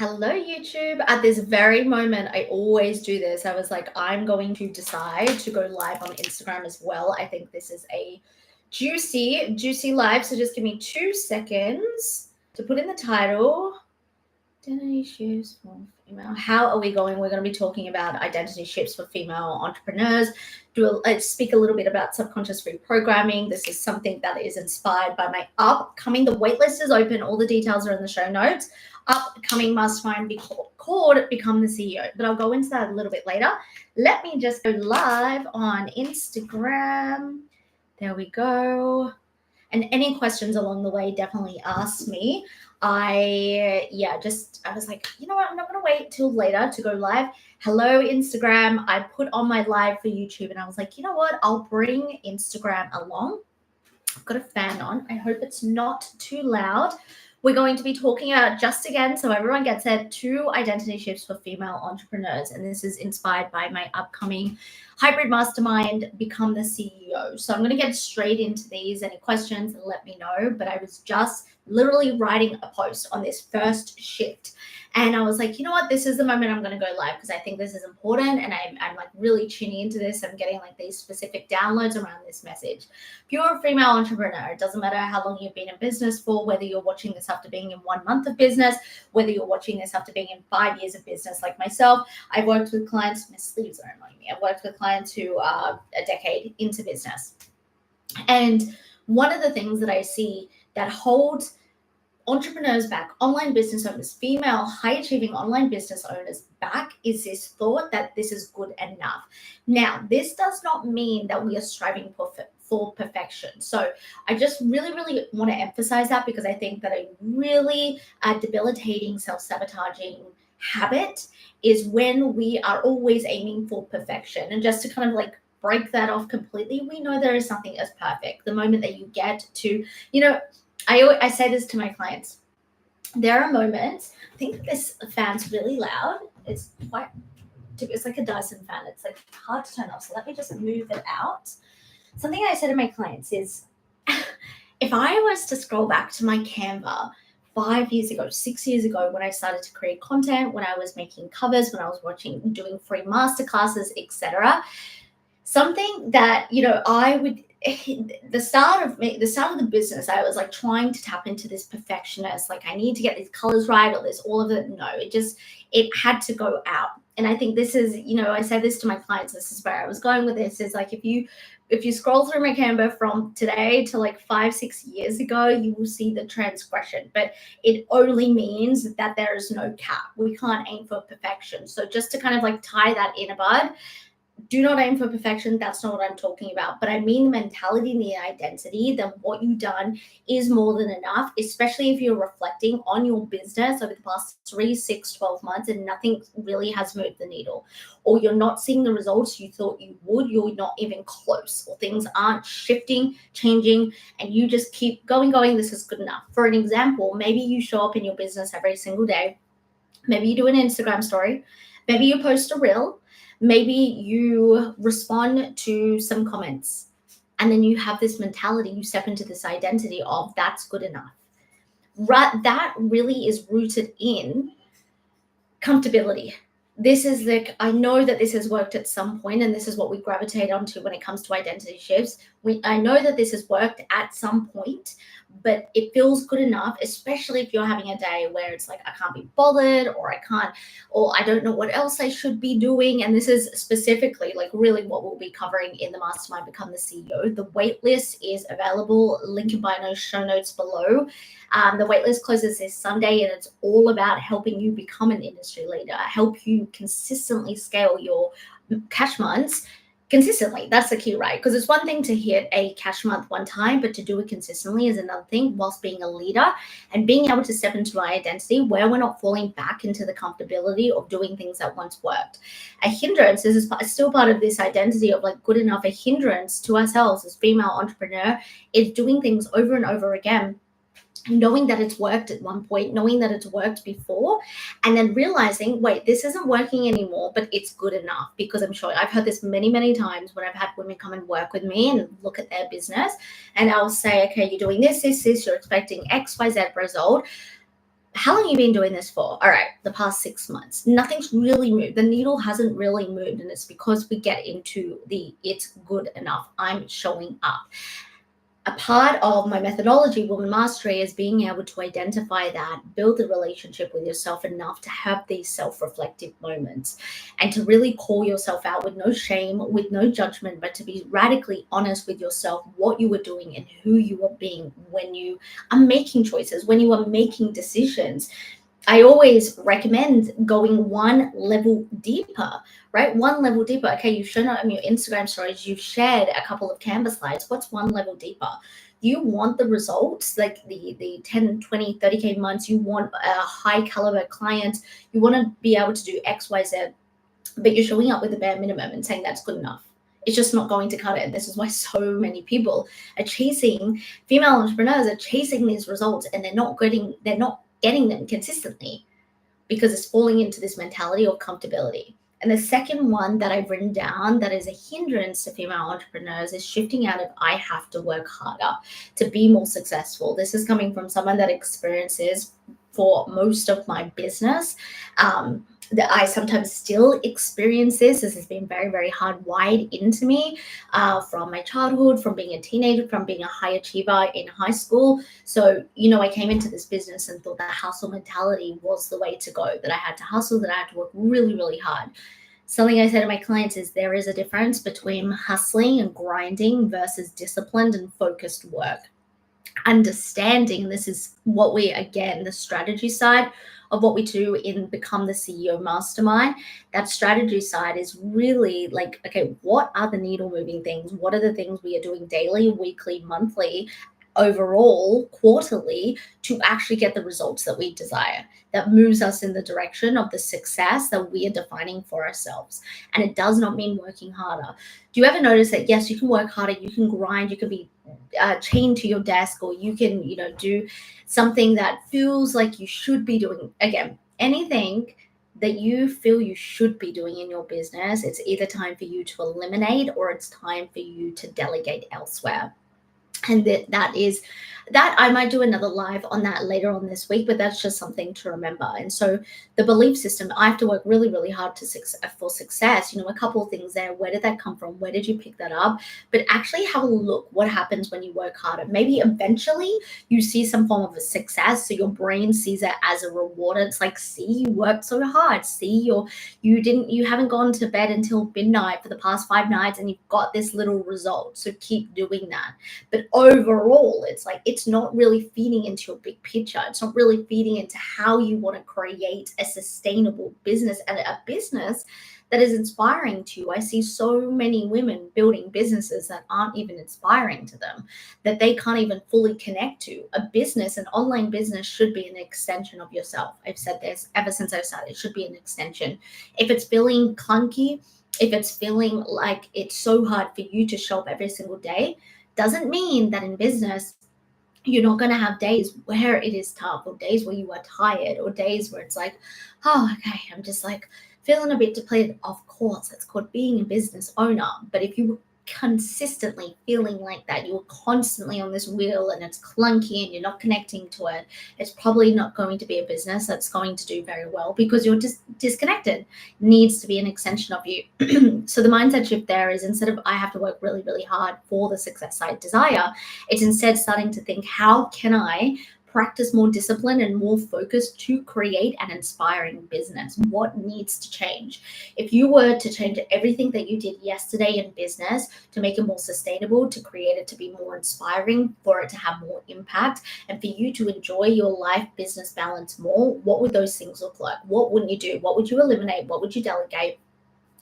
Hello, YouTube. At this very moment, I always do this. I was like, I'm going to decide to go live on Instagram as well. I think this is a juicy live. So just give me 2 seconds to put in the title. Identity shifts for female. How are we going? We're going to be talking about identity shifts for female entrepreneurs. Speak a little bit about subconscious reprogramming. This is something that is inspired by my upcoming. The waitlist is open. All the details are in the show notes. Upcoming mastermind called Become the CEO. But I'll go into that a little bit later. Let me just go live on Instagram. There we go. And any questions along the way, definitely ask me. I was like, you know what? I'm not going to wait till later to go live. Hello, Instagram. I put on my live for YouTube and I was like, you know what? I'll bring Instagram along. I've got a fan on. I hope it's not too loud. We're going to be talking about, just again, so everyone gets it, 2 identity shifts for female entrepreneurs. And this is inspired by my upcoming hybrid mastermind, Become the CEO. So I'm going to get straight into these. Any questions, let me know. But I was just literally writing a post on this first shift. And I was like, you know what? This is the moment I'm going to go live because I think this is important. And I'm like really tuning into this. I'm getting like these specific downloads around this message. If you're a female entrepreneur, it doesn't matter how long you've been in business for, whether you're watching this after being in 1 month of business, whether you're watching this after being in 5 years of business like myself. I've worked with clients, my sleeves are annoying me. I've worked with clients who are a decade into business. And one of the things that I see that holds entrepreneurs back, online business owners, female high achieving online business owners back is this thought that this is good enough. Now, this does not mean that we are striving for perfection. So I just really want to emphasize that because I think that a really debilitating, self-sabotaging habit is when we are always aiming for perfection. And just to kind of like break that off completely, we know there is nothing as perfect. The moment that you get to, I say this to my clients. There are moments, I think this fan's really loud. It's like a Dyson fan. It's like hard to turn off. So let me just move it out. Something I say to my clients is, if I was to scroll back to my Canva 5 years ago, 6 years ago, when I started to create content, when I was making covers, when I was doing free masterclasses, etc., something that, the start of the business, I was like trying to tap into this perfectionist, like I need to get these colors right or this, all of it. No, it had to go out. And I think this is, I say this to my clients, this is where I was going with this, is like, if you scroll through my Canva from today to like 5-6 years ago, you will see the transgression, but it only means that there is no cap. We can't aim for perfection. So just to kind of like tie that in a bud, do not aim for perfection. That's not what I'm talking about. But I mean the mentality and the identity that what you've done is more than enough, especially if you're reflecting on your business over the past 3, 6, 12 months and nothing really has moved the needle, or you're not seeing the results you thought you would, you're not even close, or things aren't shifting, changing, and you just keep going, this is good enough. For an example, maybe you show up in your business every single day. Maybe you do an Instagram story. Maybe you post a reel. Maybe you respond to some comments, and then you have this mentality, you step into this identity of that's good enough. Right, that really is rooted in comfortability. This is I know that this has worked at some point, and this is what we gravitate onto when it comes to identity shifts. I know that this has worked at some point, but it feels good enough, especially if you're having a day where it's like, I can't be bothered, or I don't know what else I should be doing. And this is specifically like really what we'll be covering in the Mastermind Become the CEO. The waitlist is available, link in bio show notes below. The waitlist closes this Sunday, and it's all about helping you become an industry leader, help you consistently scale your cash months. Consistently, that's the key, right? Because it's one thing to hit a cash month one time, but to do it consistently is another thing, whilst being a leader and being able to step into our identity where we're not falling back into the comfortability of doing things that once worked. A hindrance, this is still part of this identity of like good enough. A hindrance to ourselves as female entrepreneur is doing things over and over again, knowing that it's worked at one point, knowing that it's worked before, and then realizing, wait, this isn't working anymore, but it's good enough. Because I'm sure I've heard this many times when I've had women come and work with me and look at their business, and I'll say, okay, you're doing this, you're expecting X, Y, Z result. how long have you been doing this for? All right, the past 6 months. Nothing's really moved. The needle hasn't really moved. And it's because we get into the it's good enough. I'm showing up. A part of my methodology, Woman Mastery, is being able to identify that, build a relationship with yourself enough to have these self-reflective moments and to really call yourself out with no shame, with no judgment, but to be radically honest with yourself, what you are doing and who you are being when you are making choices, when you are making decisions. I always recommend going one level deeper, right? One level deeper. Okay, you've shown up on your Instagram stories, you've shared a couple of Canvas slides. What's one level deeper? You want the results, like the 10, 20, 30K months. You want a high caliber client. You want to be able to do X, Y, Z, but you're showing up with the bare minimum and saying that's good enough. It's just not going to cut it. This is why so many people are chasing, female entrepreneurs are chasing these results, and they're not getting them consistently because it's falling into this mentality of comfortability. And the second one that I've written down that is a hindrance to female entrepreneurs is shifting out of I have to work harder to be more successful. This is coming from someone that experiences for most of my business. That I sometimes still experience this. This has been very, very hardwired into me from my childhood, from being a teenager, from being a high achiever in high school. So, I came into this business and thought that hustle mentality was the way to go, that I had to hustle, that I had to work really, really hard. Something I say to my clients is there is a difference between hustling and grinding versus disciplined and focused work. Understanding this is what we, again, the strategy side of what we do in Become the CEO Mastermind. That strategy side is really like, okay, what are the needle moving things? What are the things we are doing daily, weekly, monthly, overall, quarterly, to actually get the results that we desire, that moves us in the direction of the success that we are defining for ourselves? And it does not mean working harder. Do you ever notice that, yes, you can work harder, you can grind, you can be chained to your desk, or you can, do something that feels like you should be doing? Again, anything that you feel you should be doing in your business, it's either time for you to eliminate or it's time for you to delegate elsewhere. And that I might do another live on that later on this week, but that's just something to remember. And so the belief system, I have to work really, really hard for success. A couple of things there. Where did that come from? Where did you pick that up? But actually have a look what happens when you work harder. Maybe eventually you see some form of a success, so your brain sees it as a reward. It's like, see, you worked so hard. See, you haven't gone to bed until midnight for the past 5 nights, and you've got this little result. So keep doing that. But overall, it's like, it's not really feeding into your big picture. It's not really feeding into how you want to create a sustainable business and a business that is inspiring to you. I see so many women building businesses that aren't even inspiring to them, that they can't even fully connect to. A business, an online business, should be an extension of yourself. I've said this ever since I started. It should be an extension. If it's feeling clunky, if it's feeling like it's so hard for you to show up every single day, doesn't mean that in business you're not going to have days where it is tough, or days where you are tired, or days where it's like, oh, okay, I'm just like feeling a bit depleted. Of course, that's called being a business owner. But if you consistently feeling like that, you're constantly on this wheel and it's clunky and you're not connecting to it, it's probably not going to be a business that's going to do very well, because you're just disconnected. It needs to be an extension of you. So the mindset shift there is, instead of I have to work really, really hard for the success I desire, it's instead starting to think, how can I practice more discipline and more focus to create an inspiring business? What needs to change? If you were to change everything that you did yesterday in business to make it more sustainable, to create it to be more inspiring, for it to have more impact, and for you to enjoy your life business balance more, what would those things look like? What wouldn't you do? What would you eliminate? What would you delegate?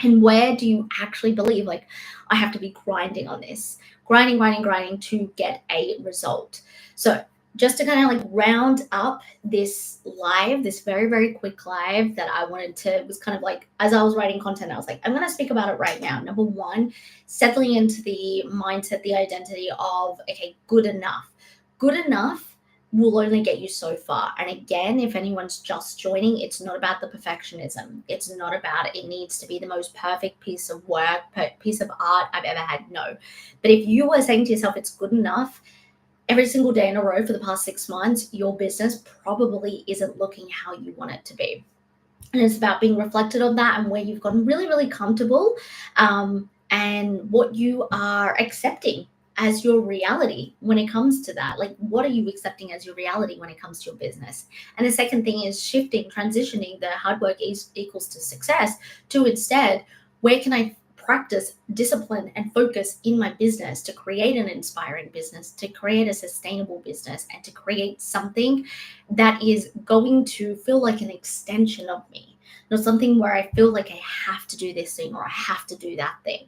And where do you actually believe, like, I have to be grinding on this, grinding to get a result? So just to kind of like round up this live, this very, very quick live that I wanted to, it was kind of like, as I was writing content, I was like, I'm going to speak about it right now. Number one, settling into the mindset, the identity of, okay, good enough. Good enough will only get you so far. And again, if anyone's just joining, it's not about the perfectionism. It's not about it needs to be the most perfect piece of work, piece of art I've ever had. No. But if you are saying to yourself, it's good enough, every single day in a row for the past 6 months, your business probably isn't looking how you want it to be. And it's about being reflected on that and where you've gotten really, really comfortable, and what you are accepting as your reality when it comes to that. Like, what are you accepting as your reality when it comes to your business? And the second thing is shifting, transitioning the hard work is equals to success to instead, where can I practice discipline and focus in my business to create an inspiring business, to create a sustainable business, and to create something that is going to feel like an extension of me, not something where I feel like I have to do this thing or I have to do that thing.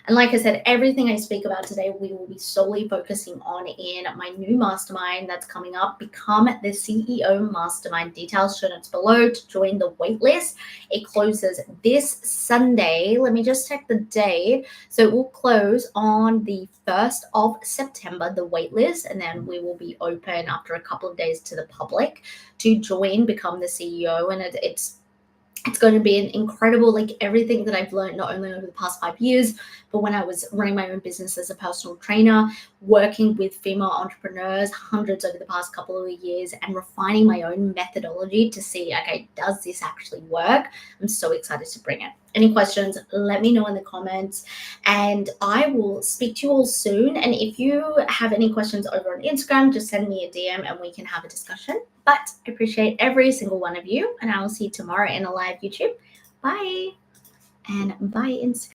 And like I said, everything I speak about today, we will be solely focusing on in my new mastermind that's coming up. Become the CEO Mastermind. Details show notes below to join the waitlist. It closes this Sunday. Let me just check the date. So it will close on the 1st of September, the waitlist, and then we will be open after a couple of days to the public to join, become the CEO. And it's going to be an incredible, like everything that I've learned, not only over the past 5 years, but when I was running my own business as a personal trainer, working with female entrepreneurs, hundreds over the past couple of years, and refining my own methodology to see, okay, does this actually work? I'm so excited to bring it. Any questions, let me know in the comments, and I will speak to you all soon. And if you have any questions over on Instagram, just send me a DM and we can have a discussion. But I appreciate every single one of you, and I will see you tomorrow in a live YouTube. Bye. And bye, Instagram.